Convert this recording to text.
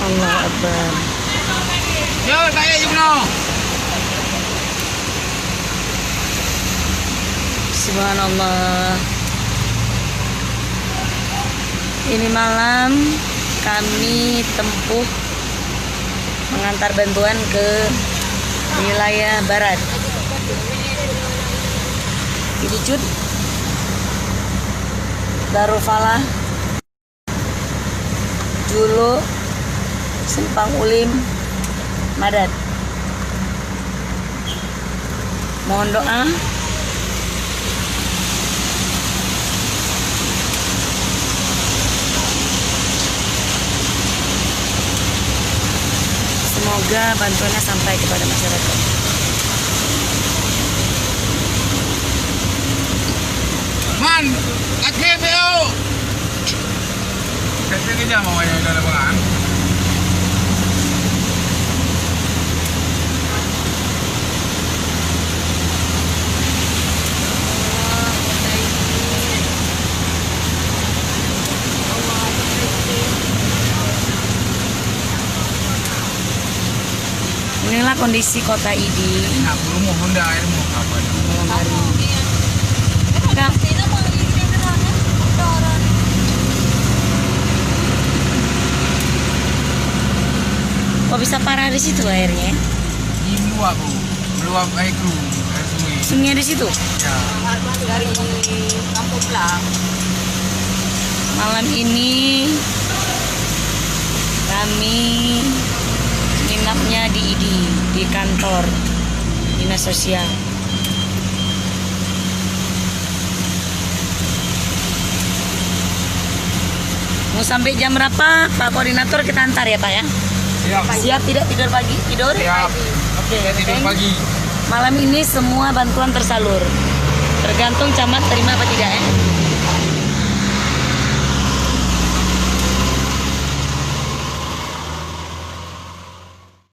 Allah Akbar. Yo, saya Yumno. Subhanallah. Ini malam kami tempuh mengantar bantuan ke wilayah barat. Idicut, Darufala, Julo, Simpang Ulim, Madat. Mohon doa. Semoga bantuannya sampai kepada masyarakat. Man, akhir yo. Kasi kanya mamaya na labangan. Inilah kondisi kota Idi Nah, belum mau Honda air mau apa? malam hari ini. Kak, kok bisa parah di situ airnya? Ini meluap bu, meluap air sungai. Sungai di situ. Ya. Dari kampung pulang. Malam ini kami nginapnya di Idi, di kantor dinas sosial. Mau sampai jam berapa Pak Koordinator kita antar ya Pak ya? Siap. Siap tidak tidur pagi? Tidur? Siap. Oke, Saya tidur thank- pagi. Malam ini semua bantuan tersalur. Tergantung camat terima apa tidak ya?